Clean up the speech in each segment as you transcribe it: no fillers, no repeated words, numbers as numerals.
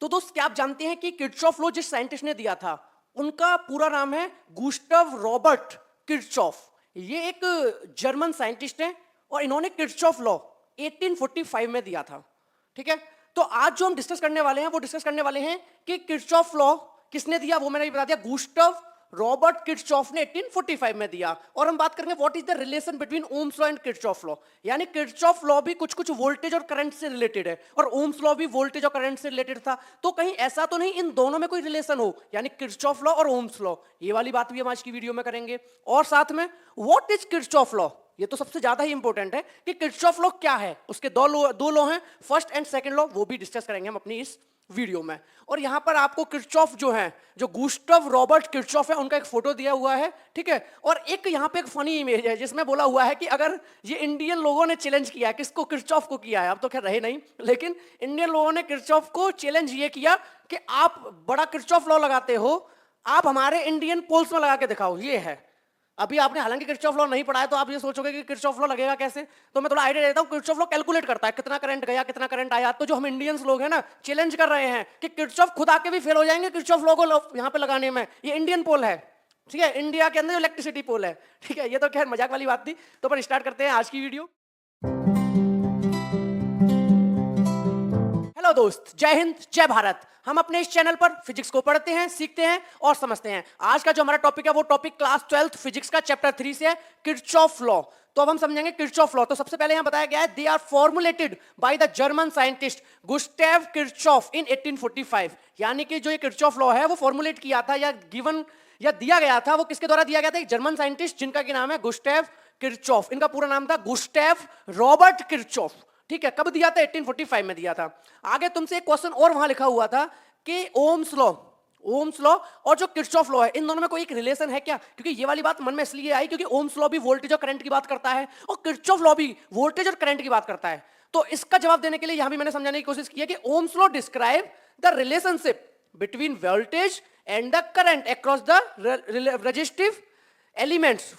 तो दोस्त क्या आप जानते हैं कि किर्चॉफ लॉ जिस साइंटिस्ट ने दिया था उनका पूरा नाम है गुस्टव रॉबर्ट किर्चॉफ। ये एक जर्मन साइंटिस्ट है और इन्होंने किर्चॉफ लॉ 1845 में दिया था। ठीक है, तो आज जो हम डिस्कस करने वाले हैं वो डिस्कस करने वाले हैं कि किर्चॉफ लॉ किसने दिया, वो मैंने भी बता दिया, गुस्टव रॉबर्ट किर्चॉफ ने 1845 में दिया। और हम बात करेंगे what is the relation between Ohm's law and Kirchhoff law. यानी किर्चॉफ लॉ भी कुछ कुछ वोल्टेज और करंट से रिलेटेड है और ओम्स लॉ भी वोल्टेज और करंट से रिलेटेड था। तो कहीं ऐसा तो नहीं इन दोनों में कोई रिलेशन हो, यानी किर्चॉफ लॉ और ओम्स लॉ, ये वाली बात भी हम आज की वीडियो में करेंगे। और साथ में व्हाट इज किर्चॉफ लॉ, ये तो सबसे ज्यादा ही इंपॉर्टेंट है कि किर्चॉफ लॉ क्या है, उसके दो लॉ हैं, फर्स्ट एंड सेकंड लॉ, वो भी डिस्कस करेंगे हम अपनी इस वीडियो में। और यहां पर आपको किर्चॉफ जो है, जो गुस्टव रॉबर्ट किर्चॉफ है, उनका एक फोटो दिया हुआ है। ठीक है, और एक यहां पे एक फनी इमेज है जिसमें बोला हुआ है कि अगर ये इंडियन लोगों ने चैलेंज किया, किसको, किर्चॉफ को किया है, अब तो खैर रहे नहीं, लेकिन इंडियन लोगों ने किर्चॉफ को चैलेंज ये किया कि आप बड़ा किर्चॉफ लॉ लगाते हो, आप हमारे इंडियन पोल्स में लगा के दिखाओ। ये है, अभी आपने हालांकि किर्चॉफ लॉ नहीं पढ़ा है तो आप ये सोचोगे कि किर्चॉफ लॉ लगेगा कैसे, तो मैं थोड़ा आइडिया देता हूं। किर्चॉफ लॉ कैलकुलेट करता है कितना करंट गया कितना करंट आया। तो जो हम इंडियंस लोग हैं ना, चैलेंज कर रहे हैं कि किर्चॉफ खुद आके भी फेल हो जाएंगे किर्चॉफ लॉ को यहां पे लगाने में। ये इंडियन पोल है, ठीक है, इंडिया के अंदर जो इलेक्ट्रिसिटी पोल है। ठीक है, ये तो खैर मजाक वाली बात थी। तो पर स्टार्ट करते हैं आज की वीडियो। हेलो दोस्त, जय हिंद जय भारत। हम अपने इस चैनल पर फिजिक्स को पढ़ते हैं, सीखते हैं और समझते हैं। आज का जो हमारा टॉपिक है वो टॉपिक क्लास 12th फिजिक्स का चैप्टर 3 से है, किर्चॉफ लॉ। तो अब हम समझेंगे किर्चॉफ लॉ। तो सबसे पहले यहां बताया गया है, they are formulated by the German scientist Gustav Kirchhoff in 1845। यानी कि जो ये किर्चॉफ लॉ है वो फॉर्मुलेट किया था या गिवन या दिया गया था, वो किसके द्वारा दिया गया था, एक जर्मन साइंटिस्ट जिनका की नाम है गुस्टेव किर्चॉफ। इनका पूरा नाम था गुस्टेव रॉबर्ट किर्चॉफ। ठीक है, कब दिया था, 1845 में दिया था। आगे तुमसे एक क्वेश्चन और वहां लिखा हुआ था कि ओम्स लॉ और जो किर्चॉफ लॉ है, इन दोनों में कोई एक रिलेशन है क्या। क्योंकि ये वाली बात मन में इसलिए आई क्योंकि ओम्स लॉ भी वोल्टेज और करंट की बात करता है और किर्चॉफ लॉ भी वोल्टेज और करंट की बात करता है। तो इसका जवाब देने के लिए यहां भी मैंने समझाने की कोशिश की है कि Ohm's law describe the relationship between voltage and the current across the resistive elements.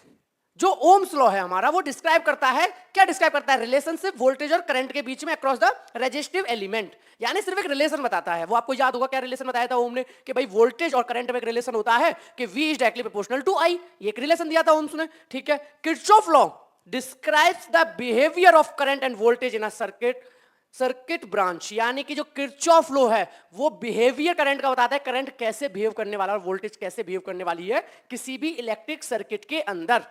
जो ओम्स लॉ है हमारा वो डिस्क्राइब करता है, क्या डिस्क्राइब करता है, रिलेशनशिप वोल्टेज और करंट के बीच में अक्रॉस द रेजिस्टिव एलिमेंट। यानी सिर्फ एक रिलेशन बताता है। वो आपको याद होगा क्या रिलेशन बताया था ओम ने, कि भाई वोल्टेज और करंट में एक रिलेशन होता है कि V is directly proportional to I। ये एक रिलेशन दिया था ओम्स ने। ठीक है, Kirchhoff law describes the behaviour of current end voltage in a circuit branch. यानी कि जो किर्चॉफ लॉ है वो बिहेवियर करंट का बताता है, करंट कैसे बिहेव करने वाला और वोल्टेज कैसे बिहेव करने वाली है किसी भी इलेक्ट्रिक सर्किट के अंदर।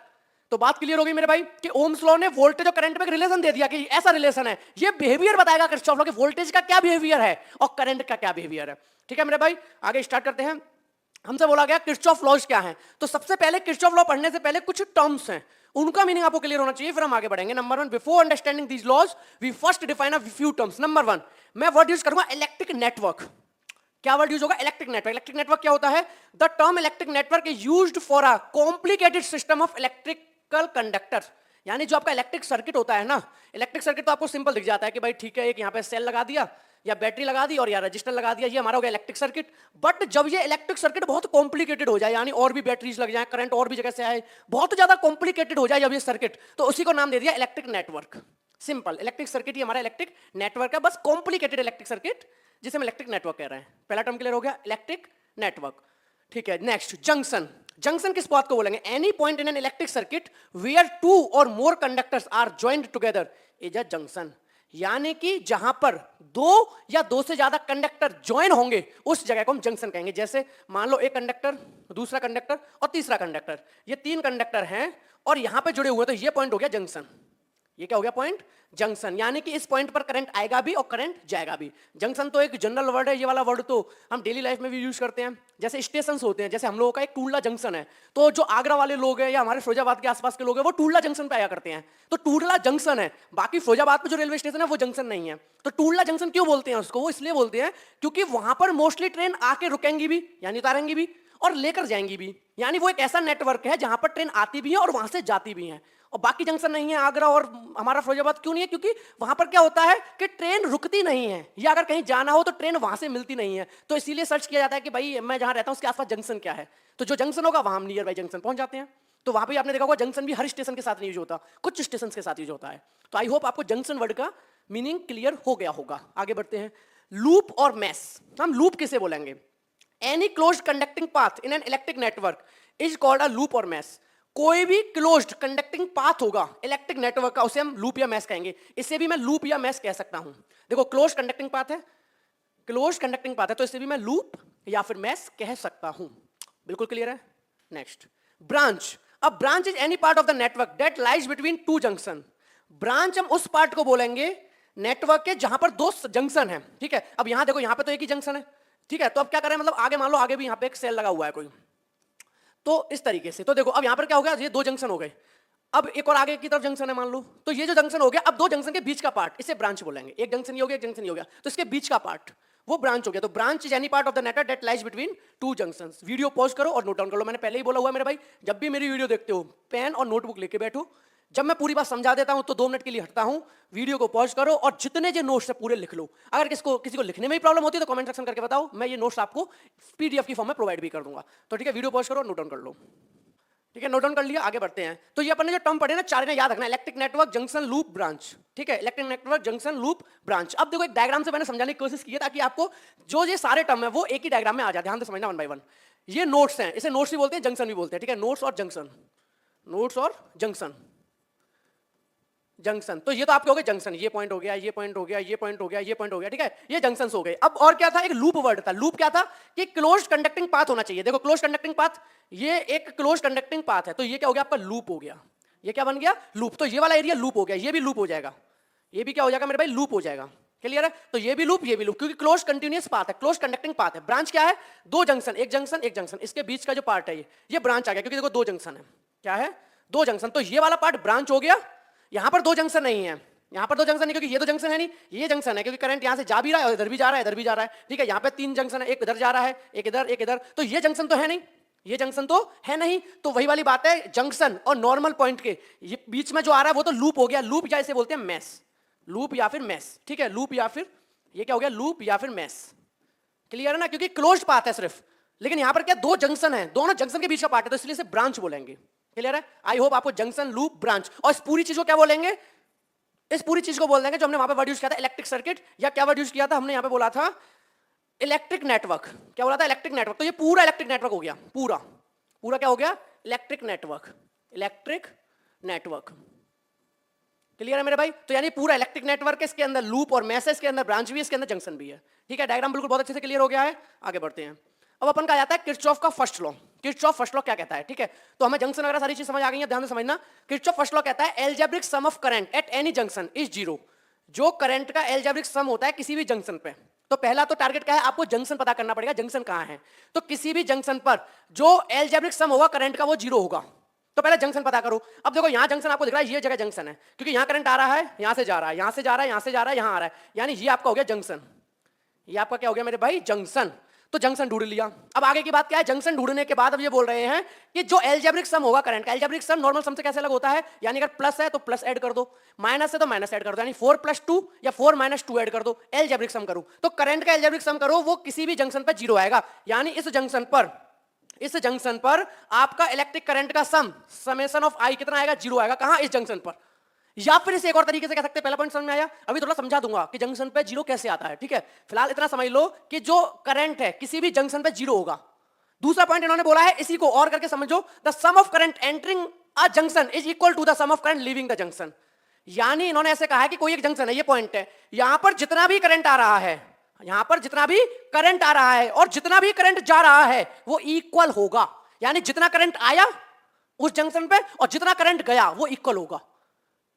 तो बात क्लियर हो गई मेरे भाई कि ओम्स लॉ ने वोल्टेज और करंट में एक रिलेशन दे दिया कि ऐसा रिलेशन है, ये बिहेवियर बताएगा किर्चॉफ लॉ के वोल्टेज का क्या बिहेवियर है और करंट का क्या बिहेवियर है। ठीक है मेरे भाई, आगे स्टार्ट करते हैं। हमसे बोला गया किर्चॉफ लॉज क्या है, तो सबसे पहले किर्चॉफ लॉ पढ़ने से पहले कुछ टर्म्स हैं, उनका मीनिंग आपको क्लियर होना चाहिए, फिर हम आगे बढ़ेंगे। Number 1, before understanding these laws we first define a few terms. Number 1, मैं वर्ड यूज करूंगा इलेक्ट्रिक नेटवर्क। क्या वर्ड यूज होगा, इलेक्ट्रिक नेटवर्क। इलेक्ट्रिक नेटवर्क क्या होता है, the term electric network is used for a complicated system of electric conductor. यानी जो आपका इलेक्ट्रिक सर्किट होता है ना, इलेक्ट्रिक सर्किट तो आपको सिंपल दिख जाता है कि भाई ठीक है, एक यहाँ पे सेल लगा दिया या बैटरी लगा दी और या रजिस्टर लगा दिया, ये हमारा हो गया इलेक्ट्रिक सर्किट। बट जब ये इलेक्ट्रिक सर्किट बहुत कॉम्प्लिकेटेड हो जाए, यानी और भी बैटरीज लग जाए, करंट और भी जगह से आए, बहुत ज्यादा कॉम्प्लिकेटेड हो जाए जब ये सर्किट, तो उसी को नाम दे दिया electric network. Simple, electric circuit ही हमारा इलेक्ट्रिक नेटवर्क है, बस कॉम्प्लिकेटेड इलेक्ट्रिक सर्किट जिसे हम इलेक्ट्रिक नेटवर्क कह रहे हैं। पहला टर्म क्लियर हो गया, इलेक्ट्रिक नेटवर्क। ठीक है, नेक्स्ट जंक्शन। जंक्शन किस बात को बोलेंगे, any point in an electric circuit where 2 or more conductors are joined together is a junction. यानी कि जहां पर 2 या 2 से ज्यादा कंडक्टर ज्वाइन होंगे उस जगह को हम जंक्शन कहेंगे। जैसे मान लो एक कंडक्टर, दूसरा कंडक्टर और तीसरा कंडक्टर, ये 3 कंडक्टर हैं और यहां पे जुड़े हुए, तो ये पॉइंट हो गया जंक्शन। ये क्या हो गया, पॉइंट जंक्शन। यानी कि इस पॉइंट पर करंट आएगा भी और करंट जाएगा भी। जंक्शन तो एक जनरल वर्ड है, ये वाला वर्ड तो हम डेली लाइफ में भी यूज करते हैं। जैसे स्टेशंस होते हैं, जैसे हम लोगों का एक टूडला जंक्शन है, तो जो आगरा वाले लोग हैं या हमारे फिरोजाबाद के आसपास के लोग हैं वो टूडला जंक्शन पे आया करते हैं, तो टूडला जंक्शन है। बाकी फिरोजाबाद में जो रेलवे स्टेशन है वो जंक्शन नहीं है। तो टूडला जंक्शन क्यों बोलते हैं उसको, वो इसलिए बोलते हैं क्योंकि वहां पर मोस्टली ट्रेन आके रुकेंगी भी, यानी उतारेंगी भी और लेकर जाएंगी भी। यानी वो एक ऐसा नेटवर्क है जहां पर ट्रेन आती भी है और वहां से जाती भी है। और बाकी जंक्शन नहीं है, आगरा और हमारा फिरोजाबाद क्यों नहीं है, क्योंकि वहां पर क्या होता है कि ट्रेन रुकती नहीं है, या अगर कहीं जाना हो तो ट्रेन वहां से मिलती नहीं है। तो इसीलिए सर्च किया जाता है कि भाई मैं जहां रहता हूं उसके आसपास जंक्शन क्या है, तो जो जंक्शन होगा वहां हम नियर बाई जंक्शन पहुंच जाते हैं। तो वहां पे आपने देखा होगा जंक्शन भी हर स्टेशन के साथ नहीं यूज होता, कुछ स्टेशन के साथ यूज होता है। तो आई होप आपको जंक्शन वर्ड का मीनिंग क्लियर हो गया होगा। आगे बढ़ते हैं। लूप और मैश, हम लूप किसे बोलेंगे? Any closed conducting path in an electric network is called a loop और मैश। कोई भी क्लोज्ड कंडक्टिंग पाथ होगा इलेक्ट्रिक नेटवर्क का, उसे हम लूप या मैश कहेंगे। इसे भी मैं लूप या मैश कह सकता हूं। देखो क्लोज कंडक्टिंग पाथ है, क्लोज कंडक्टिंग पाथ है, तो इसे भी मैं लूप या फिर मैश कह सकता हूं। बिल्कुल क्लियर है। Next, branch. अब branch is any part of the network that lies between two junction. Branch हम उस पार्ट को बोलेंगे नेटवर्क के जहां पर दो जंक्शन है, ठीक है। अब यहां देखो, यहां पे तो एक ही जंक्शन है, ठीक है। तो अब क्या करें, मतलब आगे मान लो आगे भी यहां पे एक सेल लगा हुआ है कोई, तो इस तरीके से। तो देखो अब यहां पर क्या हो गया, ये दो जंक्शन हो गए। अब एक और आगे की तरफ जंक्शन है मान लो, तो ये जो जंक्शन हो गया, अब दो जंक्शन के बीच का पार्ट, इसे ब्रांच बोलेंगे। एक जंक्शन ही हो गया, एक जंक्शन ही हो गया, तो इसके बीच का पार्ट वो ब्रांच हो गया। तो branch is any part of the network that lies between to junctions. Video pause करो और नोट डाउन कर लो। मैंने पहले ही बोला हुआ है मेरे भाई, जब भी मेरी वीडियो देखते हो पेन और नोटबुक लेके बैठो। जब मैं पूरी बात समझा देता हूं तो 2 मिनट के लिए हटता हूं, वीडियो को पॉज करो और जितने जो नोट्स है पूरे लिख लो। अगर किसी को लिखने में ही प्रॉब्लम होती है तो कमेंट सेक्शन करके बताओ, मैं ये नोट्स आपको पीडीएफ की फॉर्म में प्रोवाइड भी कर दूंगा। तो ठीक है, वीडियो पॉज करो, नोट डाउन कर लो। ठीक है, नोट डाउन कर लिया, आगे बढ़ते हैं। तो ये अपन ने जो टर्म पढ़े ना, चार ने याद रखना, electric network, junction, loop, branch. ठीक है, electric network, junction, loop, branch. अब देखो एक डायग्राम से मैंने समझाने की कोशिश की है ताकि आपको जो ये सारे टर्म है वो एक ही डायग्राम में आ जाए। ध्यान से समझना वन बाय वन। ये नोट्स हैं, इसे नोट्स भी बोलते हैं, जंक्शन भी बोलते हैं। ठीक है, नोट्स और जंक्शन, नोट्स और जंक्शन, जंक्शन। तो ये तो आपके हो गए जंक्शन, ये पॉइंट हो गया, ये पॉइंट हो गया, ये पॉइंट हो गया, ये पॉइंट हो गया। ठीक है, ये जंक्शंस हो गए। अब और क्या था, एक लूप वर्ड था। लूप क्या था कि क्लोज कंडक्टिंग पाथ होना चाहिए। देखो क्लोज कंडक्टिंग पाथ, ये एक क्लोज कंडक्टिंग पाथ है, तो ये क्या हो गया आपका, लूप हो गया। ये क्या बन गया, लूप। तो ये वाला एरिया लूप हो गया, ये भी लूप हो जाएगा, ये भी क्या हो जाएगा मेरे भाई, लूप हो जाएगा। क्लियर है? तो ये भी लूप, ये भी लूप, क्योंकि क्लोज कंटिन्यूअस पाथ है, क्लोज कंडक्टिंग पाथ है। ब्रांच क्या है, दो जंक्शन, एक जंक्शन एक जंक्शन, इसके बीच का जो पार्ट है ये ब्रांच आ गया, क्योंकि देखो दो जंक्शन है। क्या है, दो जंक्शन। तो ये वाला पार्ट ब्रांच हो गया। यहां पर दो जंक्शन नहीं है, यहां पर दो जंक्शन नहीं, क्योंकि ये तो जंक्शन है नहीं, ये जंक्शन है, क्योंकि करंट यहां से जा भी रहा है और इधर भी जा रहा है, इधर भी जा रहा है। ठीक है, यहां पे तीन जंक्शन है, एक इधर जा रहा है, एक इधर, एक इधर। तो ये जंक्शन तो है नहीं, ये जंक्शन तो है नहीं। तो वही वाली बात है, जंक्शन और नॉर्मल पॉइंट के ये बीच में जो आ रहा है वो तो लूप हो गया। लूप या इसे बोलते हैं मैश, लूप या फिर मैश। ठीक है, लूप या फिर ये क्या हो गया, लूप या फिर मैश। क्लियर है ना, क्योंकि क्लोज्ड पाथ है सिर्फ, लेकिन यहां पर क्या, दो जंक्शन है, दोनों जंक्शन के बीच का पार्ट है, तो इसलिए इसे ब्रांच बोलेंगे। क्लियर है? आई होप आपको जंक्शन, लूप, ब्रांच और इस पूरी चीज को क्या बोलेंगे, इस पूरी चीज को बोल देंगे जो हमने वहां पे वर्ड यूज किया था, इलेक्ट्रिक सर्किट, या क्या वर्ड यूज किया था हमने यहां पे, बोला था इलेक्ट्रिक नेटवर्क। क्या बोला था, इलेक्ट्रिक नेटवर्क। तो ये पूरा इलेक्ट्रिक नेटवर्क हो गया, पूरा पूरा क्या हो गया, electric network, electric network. Clear है मेरे भाई? तो यानी पूरा इलेक्ट्रिक नेटवर्क है, इसके अंदर लूप और मैश है, इसके अंदर ब्रांच भी है, इसके अंदर जंक्शन भी है। ठीक है, डायग्राम बिल्कुल बहुत अच्छे से क्लियर हो गया है। आगे बढ़ते हैं। अब अपन का आता है किरचॉफ का first law. Kirchhoff first law क्या कहता है? ठीक है, तो हमें जंक्शन वगैरह सारी चीज समझ आ गई है, ध्यान से समझना। किरचॉफ फर्स्ट लॉ कहता है algebraic sum of current at any junction is zero. जो करंट का एल्जेब्रिक सम होता है किसी भी जंक्शन पे, तो पहला तो टारगेट क्या है, आपको जंक्शन पता करना पड़ेगा, जंक्शन कहां है। तो किसी भी जंक्शन पर जो एल्जेब्रिक सम होगा करंट का वो जीरो होगा। तो पहले जंक्शन पता करो। अब देखो यहां जंक्शन आपको दिख रहा है, ये जगह जंक्शन है, क्योंकि यहां करंट आ रहा है, यहां से जा रहा है, यहां से जा रहा है, यहां से जा रहा है, यहां आ रहा है, यानी ये आपका हो गया जंक्शन। ये आपका क्या हो गया मेरे भाई, जंक्शन। तो जंक्शन ढूंढ लिया। अब आगे की बात क्या है, जंक्शन ढूंढने के बाद अब ये बोल रहे हैं कि जो एल्जेब्रिक सम होगा करंट का, एल्जेब्रिक सम नॉर्मल सम से कैसे अलग होता है, यानी अगर प्लस है तो प्लस ऐड कर दो, माइनस है तो माइनस ऐड कर दो, यानी 4 + 2 या 4 - 2 ऐड कर दो, एल्जेब्रिक सम करो। तो करंट का एल्जेब्रिक सम करो, वो किसी भी जंक्शन पर जीरो आएगा, यानी इस जंक्शन पर आपका इलेक्ट्रिक करंट का सम, समेशन ऑफ आई कितना आएगा, जीरो आएगा। कहां, इस जंक्शन पर। या फिर इसे एक और तरीके से कह सकते हैं, पहला पॉइंट समझ में आया, अभी थोड़ा समझा दूंगा कि जंक्शन पे जीरो कैसे आता है। ठीक है, फिलहाल इतना समझ लो कि जो करंट है किसी भी जंक्शन पे जीरो होगा। दूसरा पॉइंट इन्होंने बोला है, इसी को और करके समझो, the sum of current entering a junction is equal to the sum of current leaving the junction. यानी इन्होंने ऐसे कहा है कि कोई एक जंक्शन है, ये पॉइंट है, यहां पर जितना भी करंट आ रहा है, यहां पर जितना भी करंट आ रहा है और जितना भी करंट जा रहा है वो इक्वल होगा। यानी जितना करंट आया उस जंक्शन पे और जितना करंट गया वो इक्वल होगा।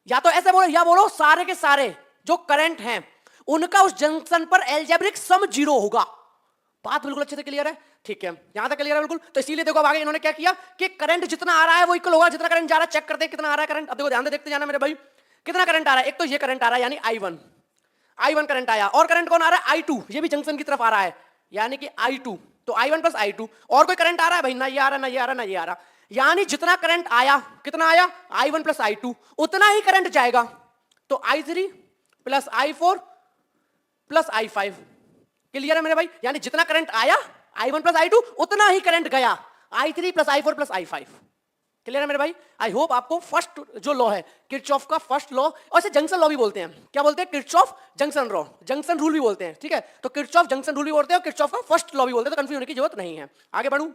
या तो ऐसे बोलो, या बोलो सारे के सारे जो करंट हैं उनका उस जंक्शन पर एल्जेब्रिक सम जीरो होगा। बात बिल्कुल अच्छे से क्लियर है? ठीक है, यहां तक क्लियर है बिल्कुल। तो इसीलिए देखो अब आगे इन्होंने क्या किया कि करंट जितना आ रहा है वो इक्वल होगा, जितना करंट जा रहा है चेक करते हैं कितना आ रहा है करंट। अब देखो ध्यान से देखते जाना मेरे भाई, कितना करंट आ रहा है। एक तो ये करंट आ रहा है यानी I1 करंट आया, और करंट कौन आ रहा है, I2, ये भी जंक्शन की तरफ आ रहा है यानी कि I2। तो I1 + I2, और कोई करंट आ रहा है भाई, ना ये आ रहा, ना ये आ रहा, ना ये आ रहा, यानी जितना करंट आया, कितना आया, I1 + I2, उतना ही करंट जाएगा। तो I3 + I4 + I5। क्लियर है मेरे भाई? यानी जितना करंट आया I1 + I2 उतना ही करंट गया, I3 + I4 + I5। क्लियर है मेरे भाई? आई होप आपको फर्स्ट जो लॉ है किरचॉफ का फर्स्ट लॉ, और इसे जंक्शन लॉ भी बोलते हैं। क्या बोलते हैं? Kirchhoff junction law, junction rule भी बोलते हैं। ठीक है, तो किरचॉफ जंक्शन रूल भी बोलते हैं और किरचॉफ का फर्स्ट लॉ भी बोलते हैं, तो कंफ्यूज होने की जरूरत नहीं है। आगे बढ़ूं,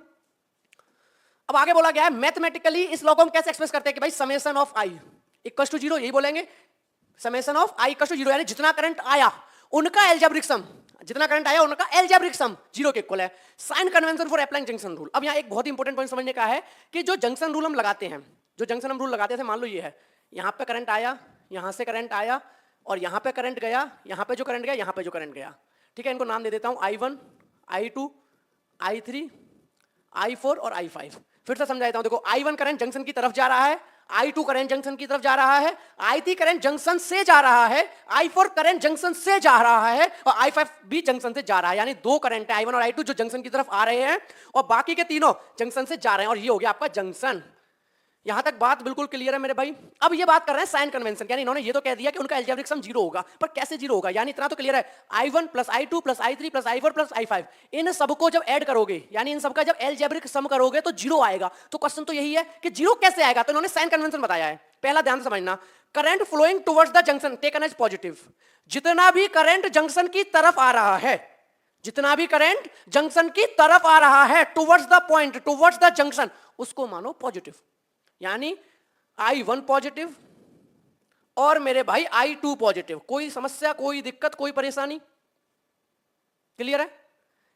अब आगे बोला गया है मैथमेटिकली इस लॉ को हम कैसे एक्सप्रेस करते हैं कि भाई summation of I equal to 0, यही बोलेंगे summation of I equal to 0, यानी जितना करंट आया उनका एल्जेब्रिक सम, जितना करंट आया उनका एल्जेब्रिक सम 0 के इक्वल है। Sign convention for applying junction rule. अब यहाँ एक बहुत ही इंपॉर्टेंट पॉइंट समझने का है कि जो जंक्शन रूल हम लगाते हैं, जो जंक्शन हम रूल लगाते थे, मान लो ये है, यहाँ पे करंट आया, यहाँ से करंट आया और यहाँ पे करंट गया, यहाँ पे जो करंट गया, यहाँ पे जो करंट गया। ठीक है, इनको नाम दे देता हूँ I1, I2, I3, I4 और I5। फिर से समझा देता हूं, देखो I1 करंट जंक्शन की तरफ जा रहा है, I2 करंट जंक्शन की तरफ जा रहा है, I3 करंट जंक्शन से जा रहा है, I4 करंट जंक्शन से जा रहा है और I5 भी जंक्शन से जा रहा है। यानी दो करंट है I1 और I2 जो जंक्शन की तरफ आ रहे हैं और बाकी के तीनों जंक्शन से जा रहे हैं, और ये हो गया आपका जंक्शन। यहां तक बात बिल्कुल क्लियर है मेरे भाई? अब ये बात कर रहे हैं साइन कन्वेंशन, यानी इन्होंने ये तो कह दिया कि उनका एल्जेब्रिक सम 0 होगा, पर कैसे 0 होगा? यानी इतना तो क्लियर है, I1 plus I2 plus I3 plus I4 plus I5, इन सबको जब ऐड करोगे, यानी इन सबका जब एल्जेब्रिक सम करोगे तो 0 आएगा। तो क्वेश्चन तो यही है कि 0 कैसे आएगा? तो इन्होंने साइन कन्वेंशन बताया है। पहला ध्यान से समझना, current flowing towards the junction taken as positive. जितना भी करंट जंक्शन की तरफ आ रहा है, जितना भी करंट जंक्शन की तरफ आ रहा है, towards the point, towards the junction, उसको मानो पॉजिटिव। यानी I1 पॉजिटिव और मेरे भाई I2 पॉजिटिव। कोई समस्या, कोई दिक्कत, कोई परेशानी? क्लियर है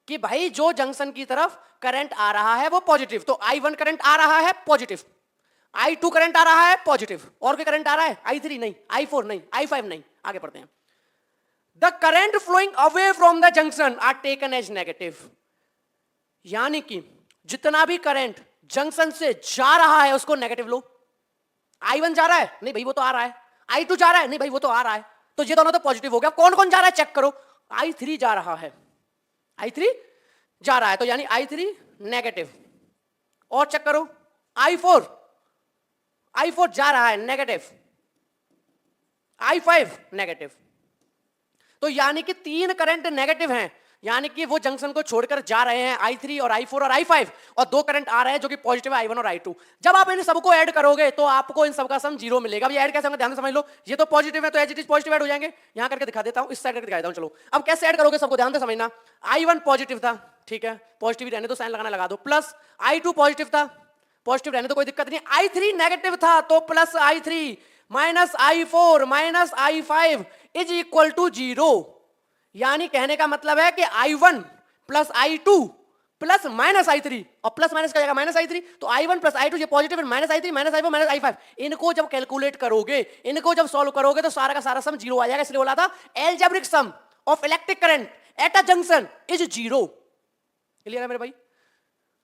कि भाई जो जंक्शन की तरफ करंट आ रहा है वो पॉजिटिव, तो I1 करंट आ रहा है पॉजिटिव, I2 करंट आ रहा है पॉजिटिव, और कोई करंट आ रहा है? I3 नहीं, I4 नहीं, I5 नहीं। आगे पढ़ते हैं, the current flowing away from the junction are taken as negative. यानी कि जितना भी करंट जंक्शन से जा रहा है उसको नेगेटिव लो। I1 जा रहा है, नहीं भाई वो तो आ रहा है, I2 जा रहा है, नहीं भाई वो तो आ रहा है, तो ये दोनों तो पॉजिटिव हो गया। कौन कौन जा रहा है चेक करो, I3 जा रहा है, I3 जा रहा है, तो यानी I3 नेगेटिव। और चेक करो I4 जा रहा है नेगेटिव, I5 नेगेटिव। तो यानी कि तीन करंट नेगेटिव हैं, यानी कि वो जंक्शन को छोड़कर जा रहे हैं I3 और I4 और I5, और दो करंट आ रहे हैं जो कि पॉजिटिव है I1 और I2। जब आप इन सबको ऐड करोगे तो आपको इन सबका सम 0 मिलेगा। अब ये ऐड कैसे होगा ध्यान से समझ लो, ये तो पॉजिटिव है तो as it is positive add हो जाएंगे। यहां करके दिखा देता हूं, इस साइड करके दिखा देता हूं। चलो अब कैसे ऐड करोगे सबको ध्यान से समझना। I1 पॉजिटिव था, ठीक है, पॉजिटिव रहने दो, साइन लगाना लगा दो, प्लस I2 पॉजिटिव था, पॉजिटिव रहने दो, कोई दिक्कत नहीं। I3 नेगेटिव था तो plus I3 minus I4 minus I5 is equal to 0। यानी कहने का मतलब है कि I1 plus I2 plus minus I3, और प्लस माइनस का जाएगा माइनस I3, तो I1 प्लस I2 ये positive, minus I3 minus I4 minus I5, इनको जब कैलकुलेट करोगे, इनको जब सॉल्व करोगे तो सारा का सारा सम 0 आ जाएगा। इसलिए बोला था algebraic sum of electric current at a junction is 0। Clear है मेरे भाई?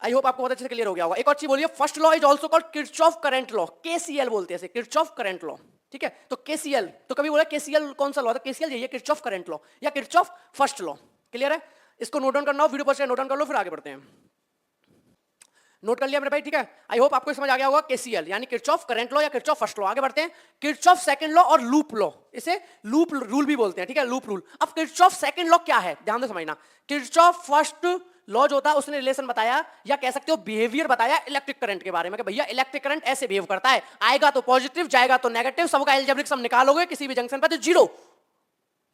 आई होप आपको बहुत अच्छे से क्लियर हो गया होगा। एक और चीज बोलिए, first law is also called Kirchhoff current law, KCL बोलते हैं इसे, किरचॉफ करंट लॉ। ठीक है, तो KCL, तो कभी बोला KCL कौन सा लॉ था? KCL यही है, किरचॉफ करंट लॉ या किरचॉफ फर्स्ट लॉ। क्लियर है? इसको नोट डाउन करना हो, वीडियो पर नोट डाउन कर लो, फिर आगे बढ़ते हैं। नोट कर लिया मेरे भाई? ठीक है, आई होप आपको समझ आ गया होगा। KCL यानी किरचॉफ करंट लॉ या किरचॉफ फर्स्ट लॉ। आगे बढ़ते हैं, किरचॉफ सेकंड लॉ और लूप लॉ, इसे लूप रूल भी बोलते हैं। ठीक है, लूप रूल। अब किरचॉफ सेकंड लॉ क्या है ध्यान से समझना। किरचॉफ फर्स्ट लॉ जो होता है उसने रिलेशन बताया या कह सकते हो बिहेवियर बताया इलेक्ट्रिक करंट के बारे में कि भैया इलेक्ट्रिक करंट ऐसे बिहेव करता है, आएगा तो पॉजिटिव जाएगा तो नेगेटिव, सबका एल्जेब्रिक सम निकालोगे किसी भी जंक्शन पर तो 0।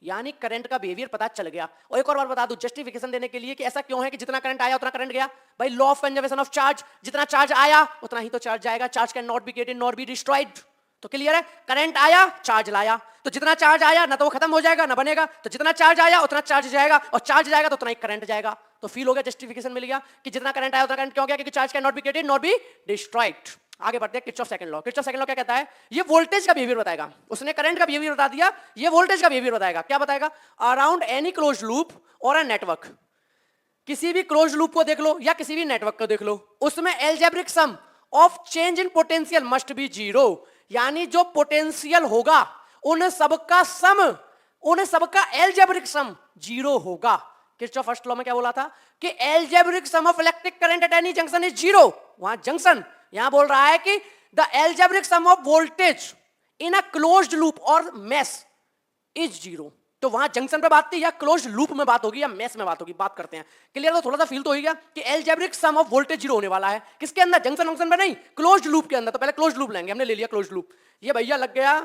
यानी करंट का बिहेवियर पता चल गया। और एक और बात बता दूं जस्टिफिकेशन देने के लिए कि ऐसा क्यों है कि जितना करंट आया उतना करंट गया। भाई law of conservation of charge, जितना चार्ज आया उतना ही तो चार्ज जाएगा। Charge can not be created not be destroyed. तो क्लियर है, करंट आया चार्ज लाया, तो जितना चार्ज आया ना तो वो खत्म हो जाएगा ना बनेगा, तो जितना चार्ज आया उतना चार्ज जाएगा, और चार्ज जाएगा तो उतना ही करंट जाएगा। तो फील हो गया, जस्टिफिकेशन मिल गया कि जितना करंट आया उतना करंट क्यों गया, क्योंकि charge can not be created not be destroyed. आगे बढ़ते हैं, Kirchhoff second law. Kirchhoff second law क्या कहता है? ये वोल्टेज का बिहेवियर बताएगा। उसने करंट का बिहेवियर बता दिया, ये वोल्टेज का बिहेवियर बताएगा। क्या बताएगा? अराउंड एनी क्लोज्ड लूप और अ नेटवर्क, किसी भी क्लोज्ड लूप को देख लो या किसी भी नेटवर्क को देख लो, उसमें algebraic sum of change in potential must be 0। यानी जो पोटेंशियल होगा उन सबका सम, उन सबका एल्जेब्रिक सम 0 होगा। किरचॉफ फर्स्ट लॉ में क्या बोला था कि algebraic sum of electric current at any junction is 0। वहां जंक्शन, यहां बोल रहा है कि the algebraic sum of voltage in a closed loop और मेश इज 0। तो वहां जंक्शन पे बात थी या क्लोज लूप में बात होगी या मेस में बात होगी, बात करते हैं। क्लियर? तो थोड़ा सा फील तो हो गया कि algebraic sum of voltage zero होने वाला है किसके अंदर, जंक्शन फंक्शन पे नहीं, क्लोज लूप के अंदर। तो पहले क्लोज लूप लेंगे, हमने ले लिया क्लोज लूप। ये भैया लग गया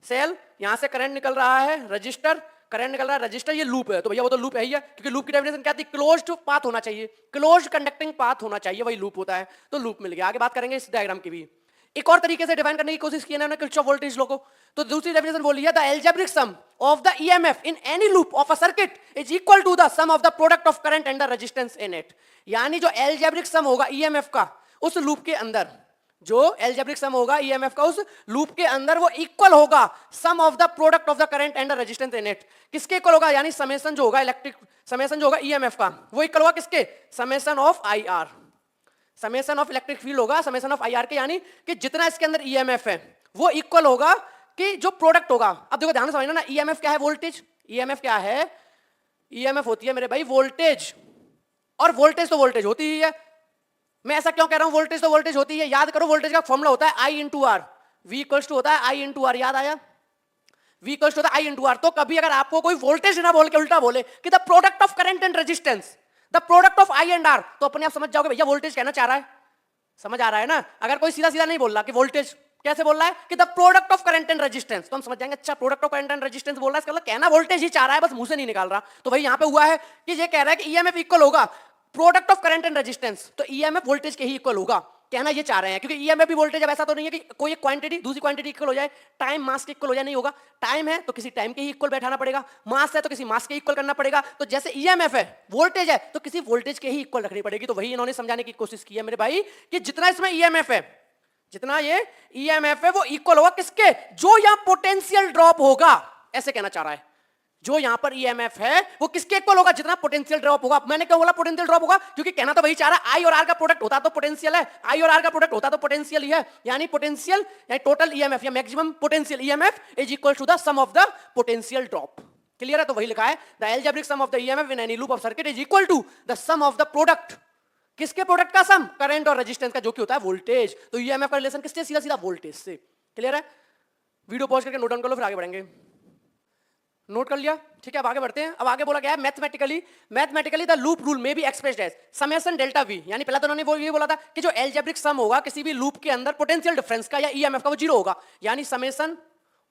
सेल, यहां से करंट निकल रहा है, रजिस्टर करंट निकल रहा है, रजिस्टर, ये लूप है। तो भैया वो तो लूप है ही है, क्योंकि लूप की डेफिनेशन क्या थी, क्लोज्ड पाथ होना चाहिए, क्लोज्ड कंडक्टिंग पाथ होना चाहिए, वही लूप होता है। तो लूप मिल गया। आगे बात करेंगे इस डायग्राम की भी। एक और तरीके से डिफाइन करने की कोशिश की है किरचॉफ वोल्टेज लॉ को। तो दूसरी डेफिनेशन बोली है, the algebraic sum of the EMF in any loop of a circuit is equal to the sum of the product of current and the resistance in it. यानी जो algebraic sum होगा EMF का उस loop के अंदर, जो algebraic sum होगा EMF का उस लूप के अंदर, वो इक्वल होगा sum of the product of the current and the resistance in it. किसके इक्वल होगा? यानी समेशन जो होगा इलेक्ट्रिक समेशन जो होगा ईएमएफ का, वो इक्वल होगा किसके? Summation of IR. Summation of electric field होगा समेशन ऑफ आईआर के, यानी कि जितना इसके अंदर ईएमएफ है वो इक्वल होगा कि जो प्रोडक्ट होगा। अब देखो ध्यान से समझना ना, ईएमएफ क्या है? वोल्टेज। ईएमएफ क्या है? ईएमएफ होती है मेरे भाई वोल्टेज, और वोल्टेज तो वोल्टेज होती ही है। मैं ऐसा क्यों कह रहा हूं वोल्टेज तो वोल्टेज होती है? याद करो, वोल्टेज का फॉर्मूला होता है I into R, V equals to होता है आई इंटू आर। याद आया? वी इक्वल्स टू होता है आई इंटू आर। तो कभी अगर आपको कोई वोल्टेज ना बोल के उल्टा बोले कि the product of current and resistance, the product of I and R, तो अपने आप समझ जाओगे भैया वोल्टेज कहना चाह रहा है। समझ आ रहा है ना? अगर कोई सीधा सीधा नहीं बोल रहा कि वोल्टेज, कैसे बोल रहा है कि the product of current and resistance, तो हम समझ जाएंगे अच्छा product of current and resistance बोल रहा है, इसका मतलब कहना वोल्टेज ही चाह रहा है, बस मुंह से नहीं निकाल रहा। तो भाई यहां पे हुआ है कि ये कह रहा है कि ईएमएफ इक्वल होगा product of current and resistance, तो ईएमएफ वोल्टेज के ही इक्वल होगा, कहना ये चाह रहे हैं। क्योंकि ईएमएफ भी वोल्टेज, अब ऐसा तो नहीं है कि कोई एक क्वांटिटी दूसरी क्वांटिटी इक्वल हो जाए, टाइम मास के इक्वल हो जाए, नहीं होगा। टाइम है तो किसी टाइम के ही इक्वल बैठाना पड़ेगा, मास है तो किसी मास के इक्वल करना पड़ेगा। तो जैसे ईएमएफ है, वोल्टेज है, तो किसी वोल्टेज के ही इक्वल रखनी पड़ेगी। तो वही इन्होंने समझाने की कोशिश की है मेरे भाई कि जितना इसमें ईएमएफ है, जितना ये ईएमएफ है, वो इक्वल होगा किसके? जो यहां पोटेंशियल ड्रॉप होगा, ऐसे कहना चाह रहा है। जो यहां पर ईएमएफ है वो किसके इक्वल होगा? जितना पोटेंशियल ड्रॉप होगा। मैंने क्यों बोला पोटेंशियल ड्रॉप होगा? क्योंकि कहना तो वही चाह रहा है, आई और आर का प्रोडक्ट होता तो पोटेंशियल है, आई और आर का प्रोडक्ट होता तो पोटेंशियल ही है। यानी पोटेंशियल यानी टोटल ईएमएफ या maximum potential EMF is equal to the sum of the potential drop. Clear है? तो वही लिखा है, the algebraic sum of the EMF in any loop of circuit is equal to the sum of the product. किसके product का? Sum current और resistance का, जो कि होता है वोल्टेज। तो ईएमएफ का रिलेशन किससे? सीधा सीधा वोल्टेज से। क्लियर है? वीडियो पॉज करके नोट डाउन कर लो, फिर आगे बढ़ेंगे। नोट कर लिया? ठीक है, अब आगे बढ़ते हैं। अब आगे बोला गया है मैथमेटिकली द लूप रूल में be expressed as summation delta V. यानी पहला तो उन्होंने वो ये बोला था कि जो एल्जेब्रिक सम होगा किसी भी लूप के अंदर पोटेंशियल डिफरेंस का या ईएमएफ का, वो जीरो होगा। यानी summation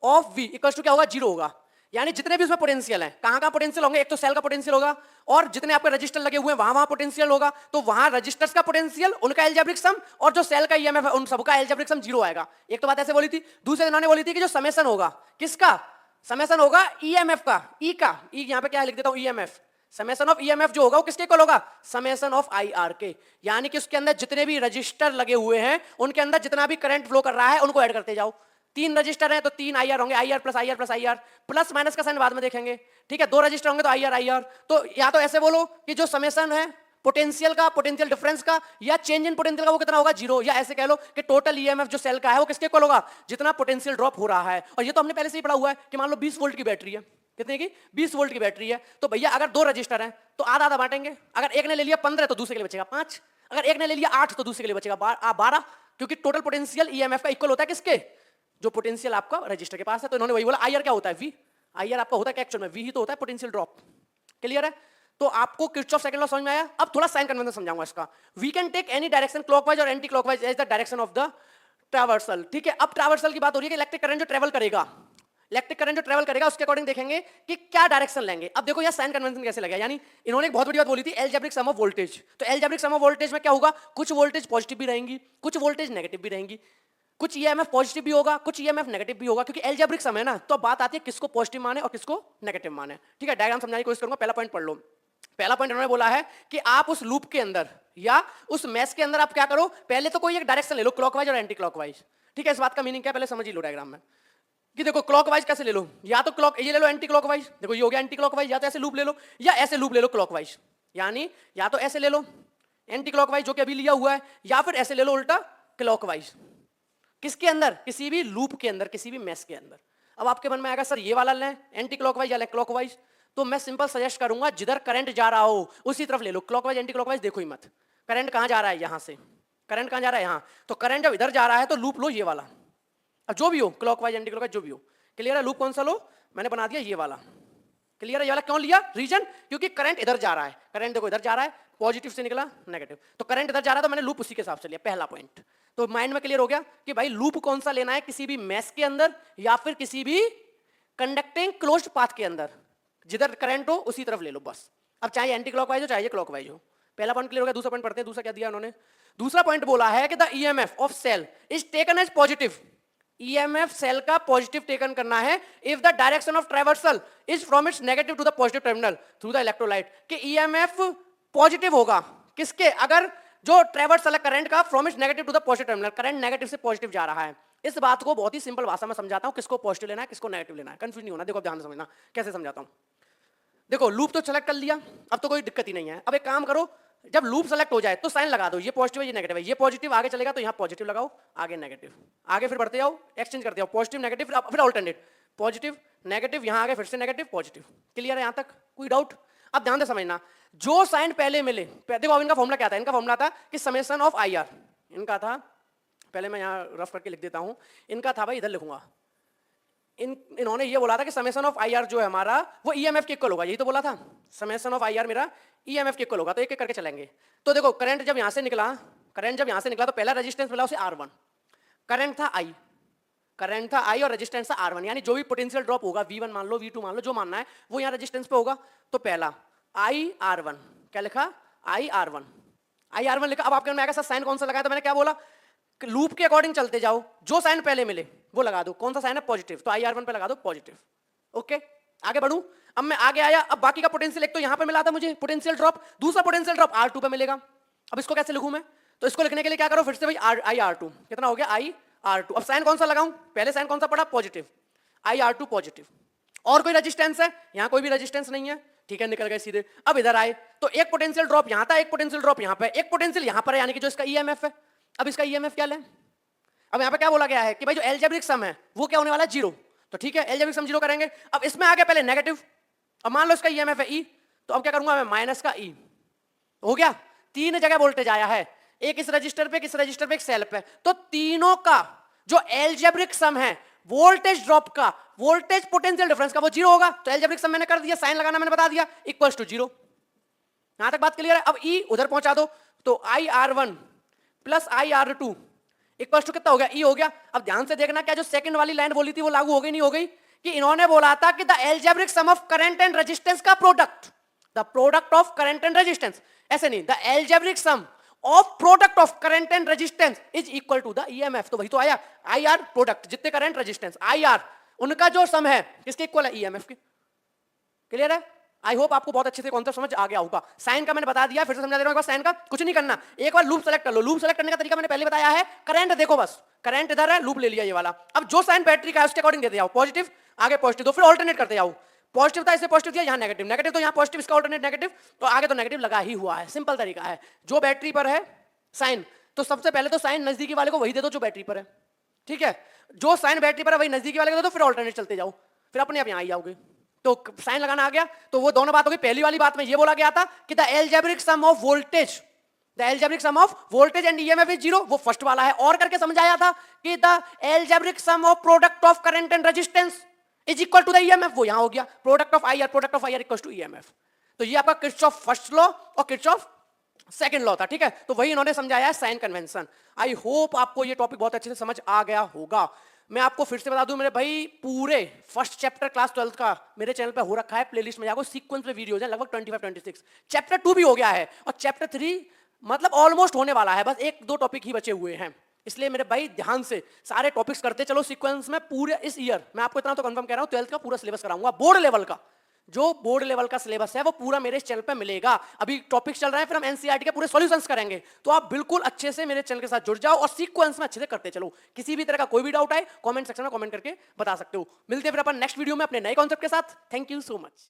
of V equals to क्या होगा? जीरो होगा। यानी जितने भी उसमें पोटेंशियल है, कहां पोटेंशियल होंगे? एक तो सेल का पोटेंशियल होगा, और जितने आपके रजिस्टर लगे हुए हैं वहां पोटेंशियल होगा। तो वहां रजिस्टर्स का पोटेंशियल, उनका एल्जेब्रिक सम, और जो सेल का ईएमएफ है उन सबका एल्जेब्रिक सम जीरो आएगा। एक तो बात ऐसे बोली थी। दूसरे इन्होंने बोली थी कि जो समेशन होगा किसका? समेशन होगा ईएमएफ का, ई का, ई यहां पे क्या लिख देता हूं ईएमएफ। समेशन ऑफ ईएमएफ जो होगा वो किसके इक्वल होगा? समेशन ऑफ आईआर के। यानी कि उसके अंदर जितने भी रजिस्टर लगे हुए हैं उनके अंदर जितना भी करंट फ्लो कर रहा है उनको ऐड करते जाओ। 3 रजिस्टर हैं तो 3 आईआर होंगे, IR plus IR plus IR, plus minus का साइन बाद में देखेंगे। ठीक है, 2 रजिस्टर होंगे तो आईआर आईआर। तो या तो ऐसे बोलो कि जो समेशन है पोटेंशियल का, पोटेंशियल डिफरेंस का, या चेंज इन पोटेंशियल का, वो कितना होगा? जीरो। या ऐसे कह लो कि टोटल ईएमएफ जो सेल का है वो किसके इक्वल होगा? जितना पोटेंशियल ड्रॉप हो रहा है। और ये तो हमने पहले से ही पढ़ा हुआ है कि मान लो 20 वोल्ट की बैटरी है, कितने की? 20 वोल्ट की बैटरी है। तो भैया अगर 2 रजिस्टर हैं तो आधा आधा बांटेंगे। अगर एक ने ले लिया 15 तो दूसरे के लिए बचेगा 5, अगर एक ने ले लिया 8 तो दूसरे के लिए बचेगा 12, क्योंकि टोटल पोटेंशियल ईएमएफ का इक्वल होता है किसके? जो पोटेंशियल आपका रजिस्टर के पास है। तो इन्होंने वही बोला। आईआर क्या होता है? वी। आईआर आपका होता है क्या एक्चुअल में? वी ही तो होता है पोटेंशियल ड्रॉप। क्लियर है? तो आपको किरचॉफ सेकंड लॉ समझ में आया? अब थोड़ा साइन कन्वेंशन समझाऊंगा इसका। We can take any direction clockwise or anticlockwise as the direction of the traversal. ठीक है, अब ट्रैवर्सल की बात हो रही है कि इलेक्ट्रिक करंट जो ट्रेवल करेगा, इलेक्ट्रिक करंट जो ट्रेवल करेगा उसके अकॉर्डिंग देखेंगे कि क्या डायरेक्शन लेंगे। अब देखो यह साइन कन्वेंशन कैसे लगा। यानी इन्होंने एक बहुत बड़ी बात बोली थी, एल्जेब्रिक सम ऑफ वोल्टेज। तो एल्जेब्रिक सम ऑफ वोल्टेज में क्या होगा? कुछ वोल्टेज पॉजिटिव भी रहेंगी, कुछ वोल्टेज नेगेटिव भी रहेंगी, कुछ ईएमएफ पॉजिटिव भी होगा, कुछ ईएमएफ नेगेटिव भी होगा। क्योंकि एल्जेब्रिक सम है ना, तो बात आती है किसको पॉजिटिव माने और किसको नेगेटिव माने। ठीक है, डायग्राम समझाने की कोशिश करूंगा। पहला पॉइंट पढ़ लो। पहला पॉइंट उन्होंने बोला है कि आप उस लूप के अंदर या उस मैश के अंदर आप क्या करो, पहले तो कोई एक डायरेक्शन ले लो, क्लॉकवाइज और एंटी क्लॉकवाइज। ठीक है, इस बात का मीनिंग क्या पहले समझ ही लो डायग्राम में। कि देखो क्लॉकवाइज कैसे ले लो, या तो क्लॉक ये ले लो एंटी क्लॉकवाइज, देखो ये हो गया एंटी क्लॉकवाइज, या तो ऐसे लूप ले लो या ऐसे लूप ले लो क्लॉकवाइज। यानी या तो ऐसे ले लो एंटी क्लॉकवाइज जो कि अभी लिया हुआ है, या फिर ऐसे ले लो उल्टा क्लॉकवाइज। किसके अंदर? किसी भी लूप के अंदर, किसी भी मैश के अंदर। अब आपके मन में आएगा सर ये वाला लें एंटी क्लॉकवाइज या लें क्लॉकवाइज, तो मैं सिंपल सजेस्ट करूंगा जिधर करंट जा रहा हो उसी तरफ ले लो। क्लॉकवाइज एंटी क्लॉकवाइज देखो ही मत। करंट कहां जा रहा है? यहां से। करंट कहां जा रहा है? यहां। तो करंट जब इधर जा रहा है तो लूप लो ये वाला। अब जो भी हो क्लॉकवाइज एंटी क्लॉकवाइज जो भी हो। क्लियर है? लूप कौन सा लो? मैंने बना दिया ये वाला। क्लियर है? ये वाला क्यों लिया रीजन? क्योंकि करंट इधर जा रहा है, करंट देखो इधर जा रहा है, पॉजिटिव से निकला नेगेटिव, तो करंट इधर जा रहा है तो मैंने लूप उसी के हिसाब से लिया, पहला पॉइंट। तो माइंड में क्लियर हो गया कि भाई लूप कौन सा लेना है, किसी भी मैश के अंदर या फिर किसी भी कंडक्टिंग क्लोज्ड पाथ के अंदर, जिधर करंट हो उसी तरफ ले लो बस। अब चाहे एंटी क्लॉकवाइज हो चाहे क्लॉकवाइज हो। पहला पॉइंट क्लियर हो गया। दूसरा पॉइंट पढ़ते हैं, दूसरा क्या दिया उन्होंने? दूसरा पॉइंट बोला है कि the EMF of cell is taken as positive. EMF cell का पॉजिटिव टेकन करना है if the direction of traversal is from its negative to the positive terminal through the electrolyte. कि ईएमएफ पॉजिटिव होगा किसके? अगर जो ट्रैवर्सल है current का from its negative to the positive terminal, current negative से पॉजिटिव जा रहा है। इस बात को बहुत ही सिंपल भाषा में समझाता हूं, किसको पॉजिटिव लेना है किसको नेगेटिव लेना है, कंफ्यूज नहीं होना। देखो ध्यान से समझना कैसे समझाता हूं। देखो लूप तो सेलेक्ट कर लिया, अब तो कोई दिक्कत ही नहीं है। अब एक काम करो, जब लूप सेलेक्ट हो जाए तो साइन लगा दो, ये पॉजिटिव है ये नेगेटिव है, ये पॉजिटिव आगे चलेगा तो यहाँ पॉजिटिव लगाओ, आगे नेगेटिव, आगे फिर बढ़ते जाओ, एक्सचेंज करते जाओ, पॉजिटिव नेगेटिव फिर ऑल्टरनेट, पॉजिटिव नेगेटिव, यहाँ आगे फिर से नेगेटिव पॉजिटिव। क्लियर है यहाँ तक? कोई डाउट? अब ध्यान से समझना, जो साइन पहले मिले, देखो अब इनका फॉर्मूला क्या था? इनका फॉर्मूला था कि समेशन ऑफ आई आर, इनका था, पहले मैं यहाँ रफ करके लिख देता हूँ, इनका था भाई इधर लिखूंगा, इन्होंने ये बोला था कि समेशन ऑफ आई आर जो है हमारा वो ईएमएफ के इक्वल होगा, यही तो बोला था, समेशन ऑफ आई आर मेरा ईएमएफ के इक्वल होगा। तो एक एक करके चलेंगे। तो देखो करंट जब यहां से निकला, करंट जब यहां से निकला तो पहला रेजिस्टेंस मिला उसे R1, करंट था I, करंट था I और रेजिस्टेंस था R1, यानी जो भी पोटेंशियल ड्रॉप होगा V1 मान लो V2 मान लो जो मानना है वो यहाँ रेजिस्टेंस पे होगा। तो पहला IR1, क्या लिखा? IR1, IR1 लिखा। अब आपके मन में आएगा सर साइन कौन सा लगाया? तो मैंने क्या बोला, लूप के अकॉर्डिंग चलते जाओ, जो साइन पहले मिले वो लगा दो। कौन सा साइन है? पॉजिटिव, तो IR1 पे लगा दो पॉजिटिव। ओके आगे बढ़ूं, अब मैं आगे आया, अब बाकी का पोटेंशियल एक तो यहां पे मिला था मुझे पोटेंशियल ड्रॉप, दूसरा पोटेंशियल ड्रॉप R2 पे मिलेगा। अब इसको कैसे लिखूं मैं? तो इसको लिखने के लिए क्या करो, फिर से भाई IR2 कितना हो गया? IR2। अब साइन कौन सा लगाऊं? पहले साइन कौन सा पड़ा? Positive, IR2 positive. और कोई रेजिस्टेंस है? यहां कोई भी रेजिस्टेंस नहीं है, ठीक है, निकल गए सीधे। अब इधर आए तो एक पोटेंशियल ड्रॉप यहां था, एक पोटेंशियल ड्रॉप यहां पे, एक पोटेंशियल यहां पर है, यानी कि जो इसका ईएमएफ है। अब इसका ईएमएफ क्या लें? अब यहाँ पे क्या बोला गया है कि भाई जो एलजेब्रिक सम है वो क्या होने वाला है? 0। तो ठीक है, एलजेब्रिक सम 0 करेंगे। अब इसमें आ गया पहले नेगेटिव, अब मान लो इसका ईएमएफ है E, तो अब क्या करूंगा मैं? माइनस का E। हो गया, तीन जगह वोल्टेज आया है, एक इस रजिस्टर पे, किस रजिस्टर पे, एक सेल पे। तो तीनों का जो एलजेब्रिक सम है वोल्टेज ड्रॉप का, वोल्टेज पोटेंशियल डिफरेंस का, वो 0 होगा। तो एलजेब्रिक सम मैंने कर दिया, साइन लगाना मैंने बता दिया, इक्वल्स टू 0। यहां तक बात क्लियर है? अब E उधर पहुंचा दो, तो IR1 plus IR2 equal to कितना हो गया? E हो गया। अब ध्यान से देखना, क्या जो सेकंड वाली लाइन बोली थी वो लागू हो गई? नहीं हो गई? कि इन्होंने बोला था कि the algebraic sum of current and resistance का product, the product of current and resistance, ऐसे नहीं, the algebraic sum of product of current and resistance is equal to the EMF. तो वही तो आया, IR प्रोडक्ट, जितने करंट रेजिस्टेंस IR उनका जो सम है किसके इक्वल है? ईएमएफ के। क्लियर है? आई होप आपको बहुत अच्छे से कॉन्सेप्ट समझ आ गया होगा। साइन का मैंने बता दिया, फिर से समझा दे रहा हूं। साइन का कुछ नहीं करना, एक बार लूप सेलेक्ट कर लो। लूप सेलेक्ट करने का तरीका मैंने पहले बताया है, करंट देखो बस, करंट इधर है, लूप ले लिया ये वाला। अब जो साइन बैटरी का है उसके अकॉर्डिंग देते जाओ, पॉजिटिव आगे पॉजिटिव, तो फिर ऑल्टरनेट करते जाओ। पॉजिटिव था, इसे पॉजिटिव दिया, यहाँ नेगेटिव, नेगेटिव तो यहाँ पॉजिटिव, इसका ऑल्टरनेट नेगेटिव, तो आगे तो नेगेटिव लगा ही हुआ है। सिंपल तरीका है। जो बैटरी पर है साइन, तो सबसे पहले तो साइन नजदीकी वाले को वही दे दो जो बैटरी पर है, ठीक है। जो साइन बैटरी पर है वही नजदीकी वाले को दे दो, फिर ऑल्टरनेट चलते जाओ, फिर अपने आप यहाँ आई जाओगे। तो साइन लगाना आ गया। तो वो दोनों बात हो गई। पहली वाली बात में ये बोला गया था कि the algebraic sum of voltage, the algebraic sum of voltage and EMF is 0, वो फर्स्ट वाला है। और करके समझाया था कि the algebraic sum of product of current and resistance is equal to the EMF, वो यहां हो गया product of IR, product of IR equals to EMF. तो ये आपका किरचॉफ फर्स्ट लॉ और किरचॉफ सेकंड लॉ था, ठीक है। तो वही इन्होंने समझाया है साइन कन्वेंशन। आई होप आपको ये टॉपिक बहुत अच्छे से समझ आ गया होगा। मैं आपको फिर से बता दूं, मेरे भाई पूरे फर्स्ट चैप्टर क्लास 12 का मेरे चैनल पे हो रखा है, प्लेलिस्ट में जाओ, सीक्वेंस में वीडियोज हैं लगभग 25-26। चैप्टर 2 भी हो गया है और चैप्टर 3 मतलब ऑलमोस्ट होने वाला है, बस 1-2 टॉपिक ही बचे हुए हैं। इसलिए मेरे भाई ध्यान से सारे टॉपिक्स करते चलो सीक्वेंस में। पूरे इस ईयर मैं आपको इतना तो कंफर्म कह रहा हूं, 12th का पूरा सिलेबस कराऊंगा, बोर्ड लेवल का। जो बोर्ड लेवल का सिलेबस है वो पूरा मेरे इस चैनल पे मिलेगा। अभी टॉपिक्स चल रहे हैं, फिर हम एनसीईआरटी के पूरे सॉल्यूशंस करेंगे। तो आप बिल्कुल अच्छे से मेरे चैनल के साथ जुड़ जाओ और सीक्वेंस में अच्छे से करते चलो। किसी भी तरह का कोई भी डाउट आए कमेंट सेक्शन में कमेंट करके बता सकते हो। मिलते हैं फिर अपन नेक्स्ट वीडियो में अपने नए कॉन्सेप्ट के साथ। Thank you so much.